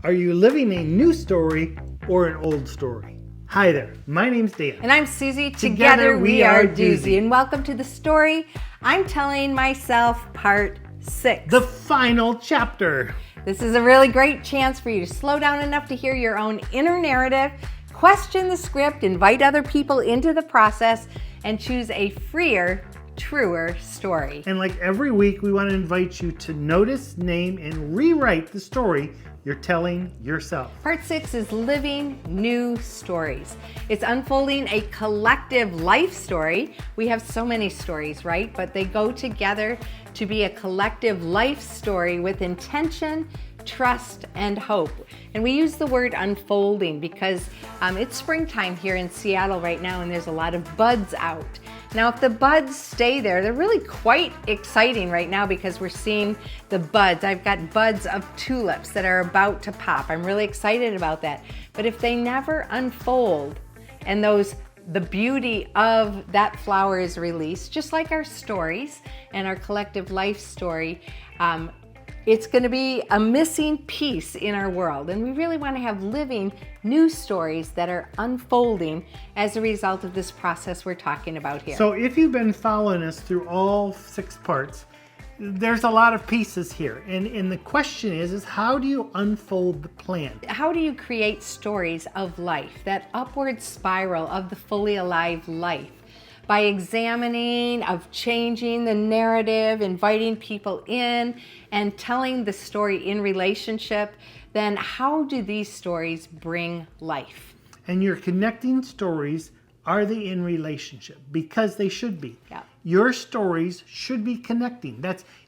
Are you living a new story or an old story? Hi there, my name's Dan. And I'm Suzie. Together we are Doozy. And welcome to the story I'm telling myself, part 6. The final chapter. This is a really great chance for you to slow down enough to hear your own inner narrative, question the script, invite other people into the process, and choose a freer, truer story. And like every week, we want to invite you to notice, name, and rewrite the story you're telling yourself. Part 6 is living new stories. It's unfolding a collective life story. We have so many stories, right? But they go together to be a collective life story with intention, trust, and hope. And we use the word unfolding because it's springtime here in Seattle right now, and there's a lot of buds out. Now, if the buds stay there, they're really quite exciting right now because we're seeing the buds. I've got buds of tulips that are about to pop. I'm really excited about that. But if they never unfold and the beauty of that flower is released, just like our stories and our collective life story, it's going to be a missing piece in our world. And we really want to have living new stories that are unfolding as a result of this process we're talking about here. So if you've been following us through all 6 parts, there's a lot of pieces here. And the question is how do you unfold the plan? How do you create stories of life, that upward spiral of the fully alive life? By examining, of changing the narrative, inviting people in, and telling the story in relationship, then how do these stories bring life? And your connecting stories, are they in relationship? Because they should be. Yeah. Your stories should be connecting.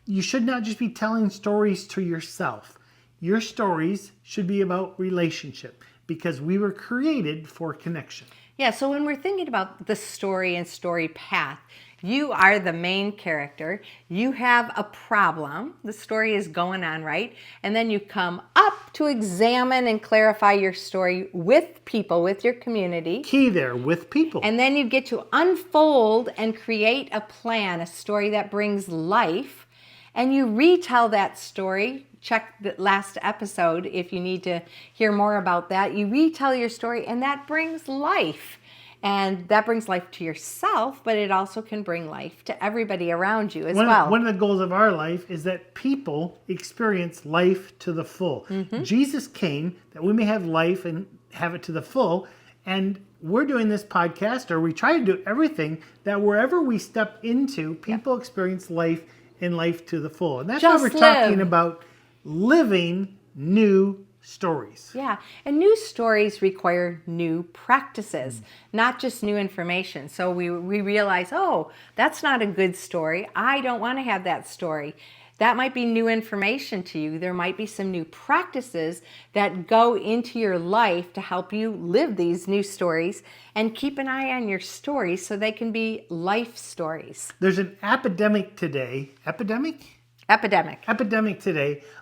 You should not just be telling stories to yourself. Your stories should be about relationship because we were created for connection. Yeah, so when we're thinking about the story and story path, you are the main character. You have a problem. The story is going on, right? And then you come up to examine and clarify your story with people, with your community. Key there, with people. And then you get to unfold and create a plan, a story that brings life. And you retell that story. Check the last episode if you need to hear more about that. You retell your story, and that brings life. And that brings life to yourself, but it also can bring life to everybody around you as well. One of the goals of our life is that people experience life to the full. Mm-hmm. Jesus came that we may have life and have it to the full. And we're doing this podcast, or we try to do everything that wherever we step into, people experience life and life to the full. And that's why we're talking about living new stories. Yeah, and new stories require new practices, not just new information. So we realize, oh, that's not a good story. I don't want to have that story. That might be new information to you. There might be some new practices that go into your life to help you live these new stories, and keep an eye on your stories so they can be life stories. There's an epidemic today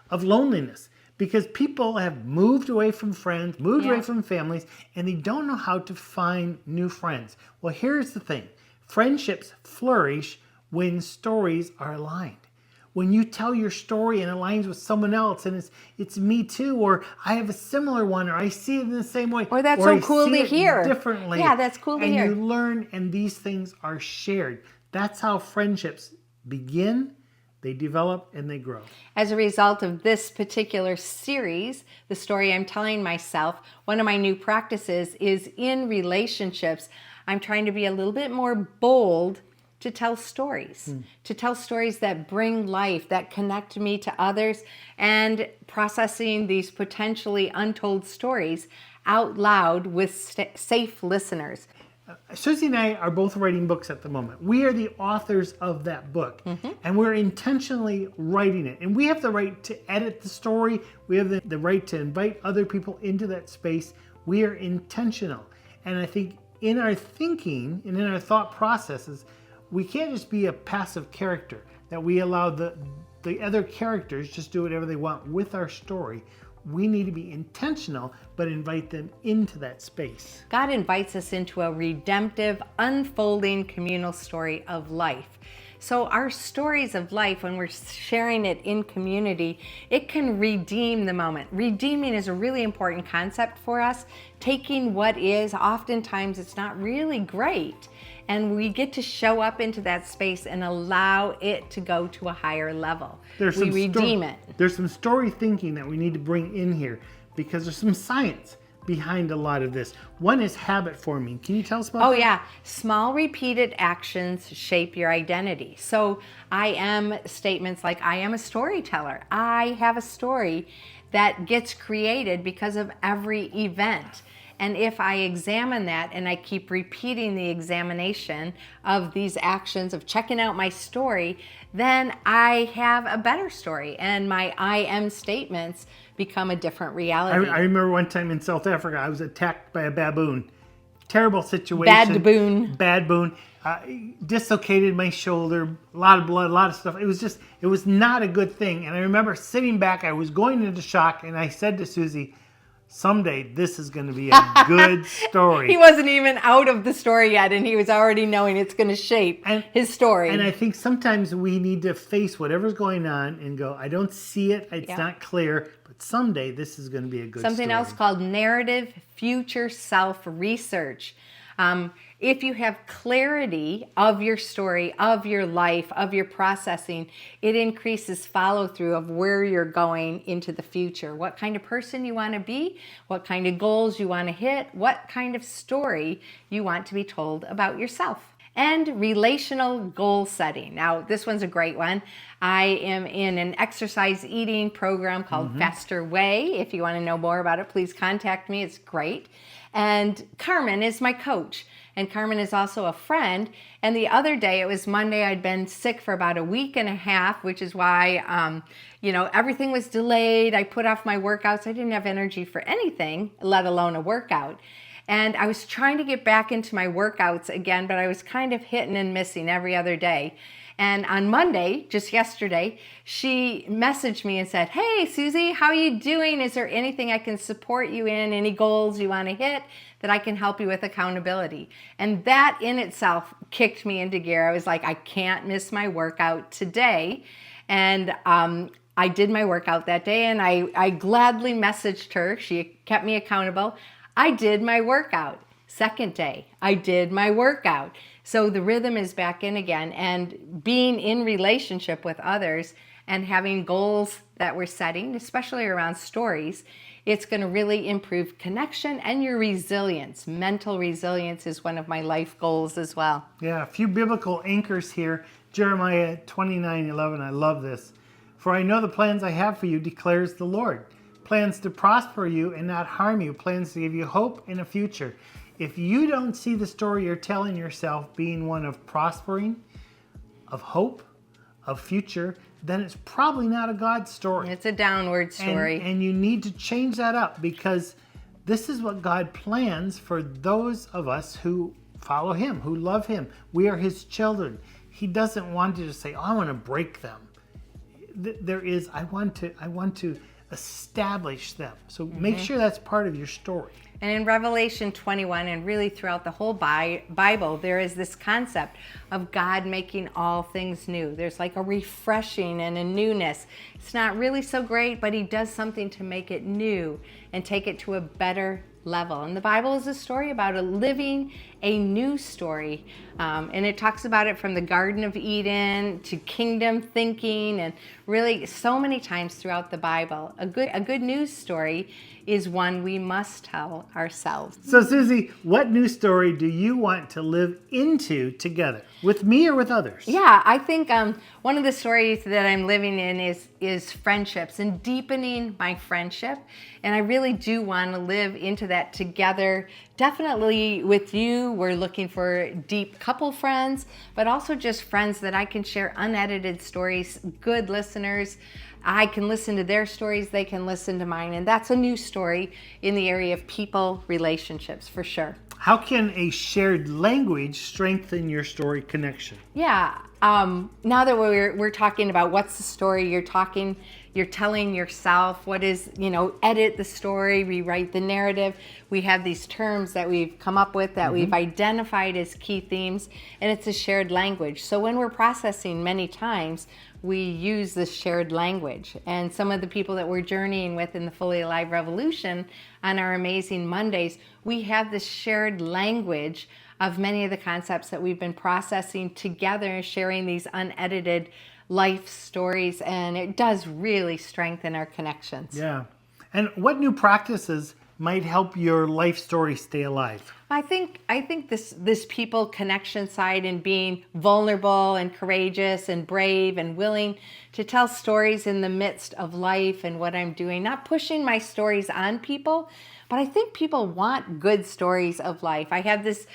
of loneliness because people have moved away from friends, moved away from families, and they don't know how to find new friends. Well, here's the thing. Friendships flourish when stories are aligned. When you tell your story and aligns with someone else, and it's me too, or I have a similar one, or I see it in the same way, or that's so cool to hear. Differently. Yeah, that's cool to hear. And you learn, and these things are shared. That's how friendships begin, they develop, and they grow. As a result of this particular series, the story I'm telling myself, one of my new practices is in relationships. I'm trying to be a little bit more bold to tell stories, to tell stories that bring life, that connect me to others, and processing these potentially untold stories out loud with safe listeners. Suzie and I are both writing books at the moment. We are the authors of that book, and we're intentionally writing it. And we have the right to edit the story. We have the right to invite other people into that space. We are intentional. And I think in our thinking and in our thought processes, we can't just be a passive character, that we allow the other characters just do whatever they want with our story. We need to be intentional, but invite them into that space. God invites us into a redemptive, unfolding communal story of life. So our stories of life, when we're sharing it in community, it can redeem the moment. Redeeming is a really important concept for us. Taking what is, oftentimes it's not really great, and we get to show up into that space and allow it to go to a higher level. We redeem it. There's some story thinking that we need to bring in here, because there's some science behind a lot of this. One is habit forming. Can you tell us about that? Oh yeah, small repeated actions shape your identity. So I am statements like, I am a storyteller. I have a story that gets created because of every event. And if I examine that and I keep repeating the examination of these actions of checking out my story, then I have a better story, and my I am statements become a different reality. I remember one time in South Africa, I was attacked by a baboon. Terrible situation. Bad boon. Dislocated my shoulder, a lot of blood, a lot of stuff. It was not a good thing. And I remember sitting back, I was going into shock, and I said to Suzie, someday this is going to be a good story. He wasn't even out of the story yet, and he was already knowing it's going to shape his story. And I think sometimes we need to face whatever's going on and go, I don't see it, it's not clear, but someday this is going to be a good story. Something else called narrative future self research. If you have clarity of your story, of your life, of your processing, it increases follow through of where you're going into the future. What kind of person you want to be, what kind of goals you want to hit, what kind of story you want to be told about yourself. And relational goal setting. Now, this one's a great one. I am in an exercise eating program called Faster Way. If you want to know more about it, please contact me. It's great. And Carmen is my coach. And Carmen is also a friend. And the other day, it was Monday, I'd been sick for about a week and a half, which is why, everything was delayed. I put off my workouts. I didn't have energy for anything, let alone a workout. And I was trying to get back into my workouts again, but I was kind of hitting and missing every other day. And on Monday, just yesterday, she messaged me and said, hey, Suzie, how are you doing? Is there anything I can support you in? Any goals you want to hit that I can help you with accountability? And that in itself kicked me into gear. I was like, I can't miss my workout today. And I did my workout that day, and I gladly messaged her. She kept me accountable. I did my workout. Second day, I did my workout. So the rhythm is back in again, and being in relationship with others and having goals that we're setting, especially around stories, it's going to really improve connection and your resilience. Mental resilience is one of my life goals as well. Yeah, a few biblical anchors here. Jeremiah 29:11, I love this. For I know the plans I have for you, declares the Lord. Plans to prosper you and not harm you. Plans to give you hope in a future. If you don't see the story you're telling yourself being one of prospering, of hope, of future, then it's probably not a God story. It's a downward story. And you need to change that up, because this is what God plans for those of us who follow Him, who love Him. We are His children. He doesn't want you to say, oh, I want to break them. There is, I want to establish them. So make sure that's part of your story. And in Revelation 21, and really throughout the whole Bible, there is this concept of God making all things new. There's like a refreshing and a newness. It's not really so great, but He does something to make it new and take it to a better level. And the Bible is a story about living a new story. And it talks about it from the Garden of Eden to kingdom thinking, and really so many times throughout the Bible. A good news story is one we must tell ourselves. So Suzie, what new story do you want to live into together? With me or with others? Yeah, I think one of the stories that I'm living in is friendships and deepening my friendship. And I really do want to live into that together. Definitely with you, we're looking for deep couple friends, but also just friends that I can share unedited stories, good listeners. I can listen to their stories, they can listen to mine. And that's a new story in the area of people relationships, for sure. How can a shared language strengthen your story connection? Yeah, now that we're talking about what's the story you're talking, you're telling yourself, what is, edit the story, rewrite the narrative. We have these terms that we've come up with that we've identified as key themes, and it's a shared language. So when we're processing, many times we use this shared language. And some of the people that we're journeying with in the Fully Alive Revolution on our Amazing Mondays, we have this shared language of many of the concepts that we've been processing together, sharing these unedited life stories, and it does really strengthen our connections. Yeah. And what new practices might help your life story stay alive? I think this people connection side and being vulnerable and courageous and brave and willing to tell stories in the midst of life and what I'm doing, not pushing my stories on people, but I think people want good stories of life. I have this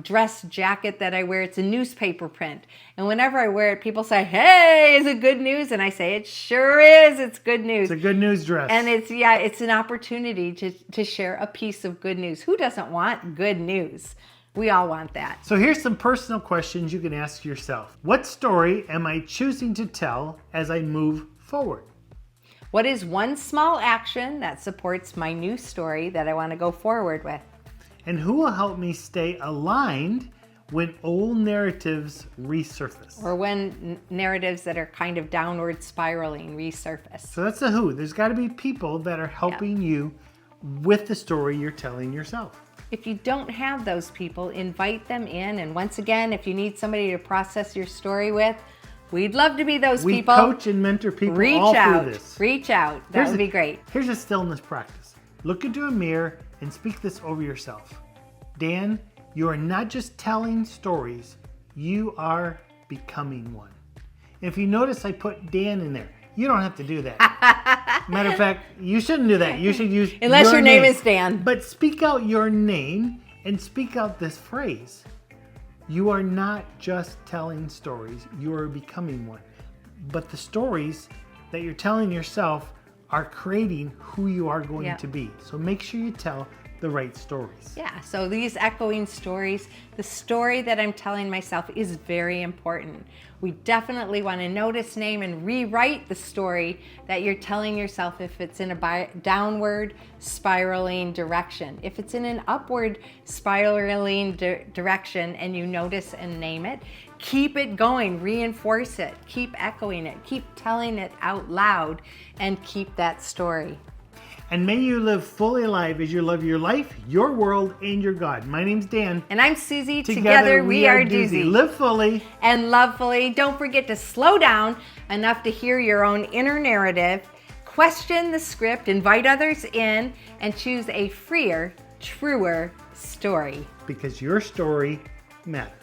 dress jacket that I wear. It's a newspaper print. And whenever I wear it, people say, "Hey, is it good news?" And I say, "It sure is. It's good news." It's a good news dress. And it's an opportunity to share a piece of good news. Who doesn't want good news? We all want that. So here's some personal questions you can ask yourself. What story am I choosing to tell as I move forward? What is one small action that supports my new story that I want to go forward with? And who will help me stay aligned when old narratives resurface? Or when narratives that are kind of downward spiraling resurface. So that's the who. There's got to be people that are helping you with the story you're telling yourself. If you don't have those people, invite them in. And once again, if you need somebody to process your story with, we'd love to be those people. We coach and mentor people all through this. Reach out. That would be great. Here's a stillness practice. Look into a mirror and speak this over yourself. Dan, you are not just telling stories, you are becoming one. If you notice I put Dan in there, you don't have to do that. Matter of fact, you shouldn't do that. You should use unless your name is Dan. But speak out your name and speak out this phrase. You are not just telling stories, you are becoming one. But the stories that you're telling yourself are creating who you are going to be. So make sure you tell the right stories. Yeah, so these echoing stories, the story that I'm telling myself is very important. We definitely want to notice, name, and rewrite the story that you're telling yourself if it's in a downward spiraling direction. If it's in an upward spiraling direction and you notice and name it, keep it going, reinforce it, keep echoing it, keep telling it out loud, and keep that story. And may you live fully alive as you love your life, your world, and your God. My name's Dan. And I'm Suzie. Together we are doozy. Live fully. And love fully. Don't forget to slow down enough to hear your own inner narrative, question the script, invite others in, and choose a freer, truer story. Because your story matters.